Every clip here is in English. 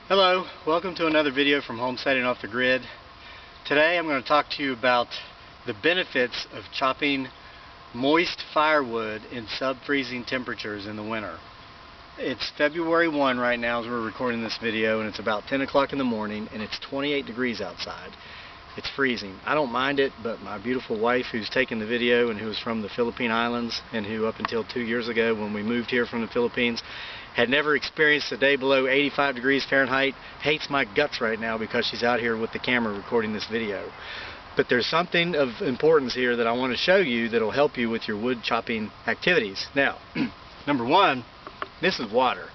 Hello, welcome to another video from Homesteading Off the Grid. Today I'm going to talk to you about the benefits of chopping moist firewood in sub-freezing temperatures in the winter. It's February 1 right now as we're recording this video, and it's about 10 o'clock in the morning and it's 28 degrees outside. It's freezing. I don't mind it, but my beautiful wife who's taking the video and who is from the Philippine Islands and who up until 2 years ago when we moved here from the Philippines had never experienced a day below 85 degrees Fahrenheit, hates my guts right now because she's out here with the camera recording this video. But there's something of importance here that I want to show you that will help you with your wood chopping activities. Now, number one, this is water.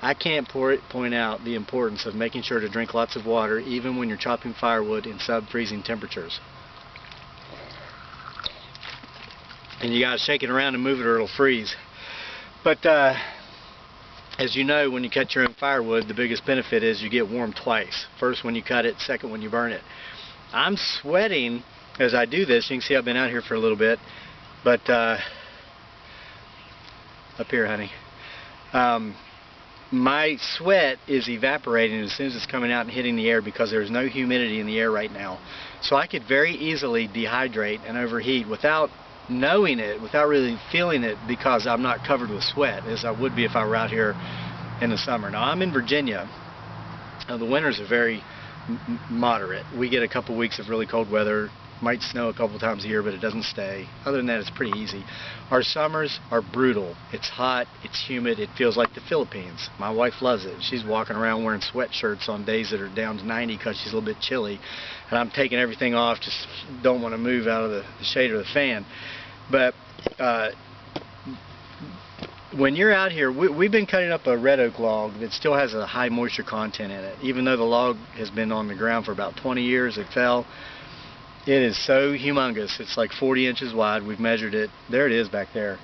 I can't point out the importance of making sure to drink lots of water even when you're chopping firewood in sub-freezing temperatures. And you gotta shake it around and move it or it'll freeze. But as you know, when you cut your own firewood, the biggest benefit is you get warm twice. First when you cut it, second when you burn it. I'm sweating as I do this. You can see I've been out here for a little bit. But up here, honey. My sweat is evaporating as soon as it's coming out and hitting the air because there's no humidity in the air right now. So I could very easily dehydrate and overheat without knowing it, without really feeling it, because I'm not covered with sweat as I would be if I were out here in the summer. Now I'm in Virginia. The winters are very moderate. We get a couple weeks of really cold weather. Might snow a couple times a year, but it doesn't stay. Other than that, it's pretty easy. Our summers are brutal. It's hot, it's humid, it feels like the Philippines. My wife loves it. She's walking around wearing sweatshirts on days that are down to 90 because she's a little bit chilly. And I'm taking everything off, just don't want to move out of the shade of the fan. But when you're out here, we've been cutting up a red oak log that still has a high moisture content in it. Even though the log has been on the ground for about 20 years, it fell. It is so humongous. It's like 40 inches wide. We've measured it. There it is back there.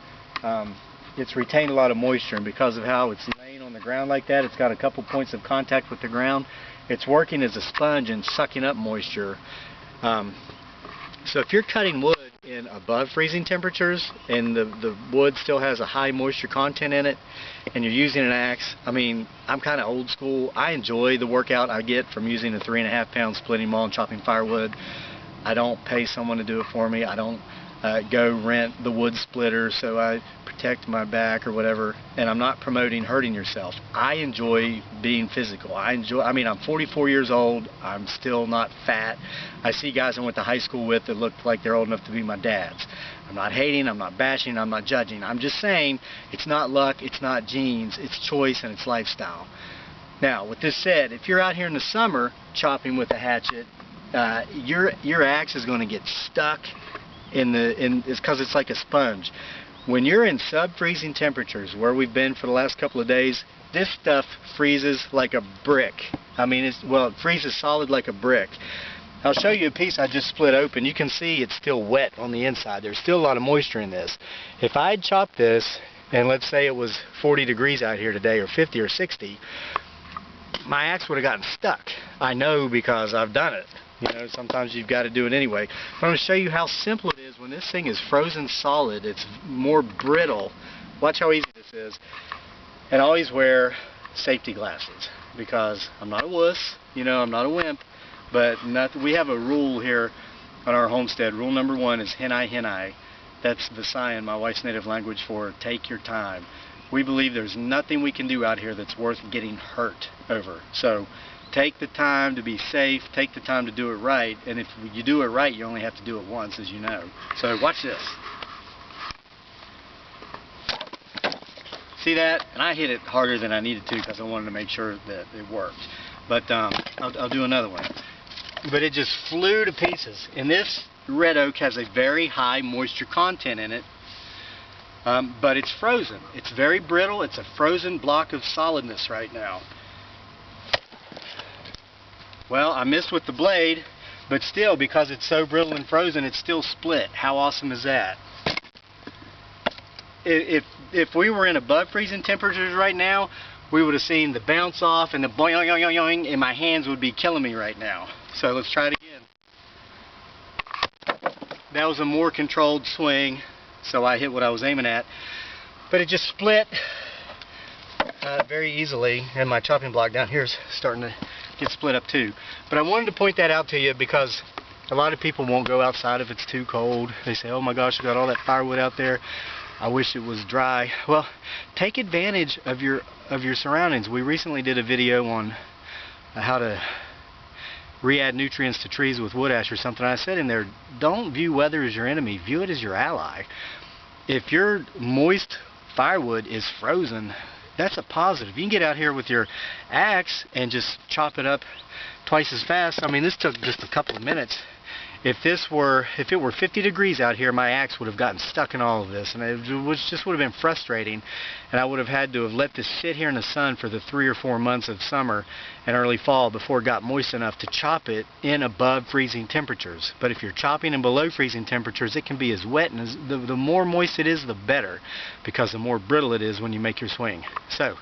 It's retained a lot of moisture, and because of how it's laying on the ground like that, it's got a couple points of contact with the ground. It's working as a sponge and sucking up moisture. So if you're cutting wood in above freezing temperatures and the wood still has a high moisture content in it and you're using an axe, I mean, I'm kind of old school. I enjoy the workout I get from using a 3.5 pound splitting maul and chopping firewood. I don't pay someone to do it for me. I don't go rent the wood splitter so I protect my back or whatever. And I'm not promoting hurting yourself. I enjoy being physical. I mean, I'm 44 years old. I'm still not fat. I see guys I went to high school with that look like they're old enough to be my dads. I'm not hating, I'm not bashing, I'm not judging. I'm just saying it's not luck, it's not genes, it's choice and it's lifestyle. Now, with this said, if you're out here in the summer chopping with a hatchet, your axe is going to get stuck it's because it's like a sponge. When you're in sub-freezing temperatures, where we've been for the last couple of days, this stuff freezes like a brick. I mean, it freezes solid like a brick. I'll show you a piece I just split open. You can see it's still wet on the inside. There's still a lot of moisture in this. If I had chopped this, and let's say it was 40 degrees out here today, or 50 or 60, my axe would have gotten stuck. I know because I've done it. You know, sometimes you've got to do it anyway. But I'm going to show you how simple it is when this thing is frozen solid. It's more brittle. Watch how easy this is. And always wear safety glasses because I'm not a wuss. You know, I'm not a wimp. But we have a rule here on our homestead. Rule number 1 is henai henai. That's Visayan, my wife's native language for take your time. We believe there's nothing we can do out here that's worth getting hurt over. So take the time to be safe, take the time to do it right, and if you do it right, you only have to do it once, as you know. So watch this. See that? And I hit it harder than I needed to because I wanted to make sure that it worked. But I'll do another one. But it just flew to pieces. And this red oak has a very high moisture content in it. But it's frozen. It's very brittle. It's a frozen block of solidness right now. Well, I missed with the blade, but still, because it's so brittle and frozen, it's still split. How awesome is that? If we were in above freezing temperatures right now, we would have seen the bounce off and the boing, boing, boing, boing, and my hands would be killing me right now. So let's try it again. That was a more controlled swing, so I hit what I was aiming at. But it just split. very easily, and my chopping block down here is starting to get split up too. But I wanted to point that out to you because a lot of people won't go outside if it's too cold. They say, oh my gosh, I got all that firewood out there. I wish it was dry. Well, take advantage of your surroundings. We recently did a video on how to re-add nutrients to trees with wood ash or something. I said in there, don't view weather as your enemy, view it as your ally. If your moist firewood is frozen, that's a positive. You can get out here with your axe and just chop it up twice as fast. I mean, this took just a couple of minutes. If it were 50 degrees out here, my axe would have gotten stuck in all of this, and it just would have been frustrating, and I would have had to have let this sit here in the sun for the 3 or 4 months of summer and early fall before it got moist enough to chop it in above freezing temperatures. But if you're chopping in below freezing temperatures, it can be as wet, and the more moist it is, the better, because the more brittle it is when you make your swing. So,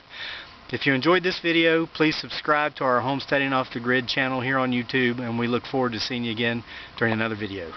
if you enjoyed this video, please subscribe to our Homesteading Off the Grid channel here on YouTube, and we look forward to seeing you again during another video.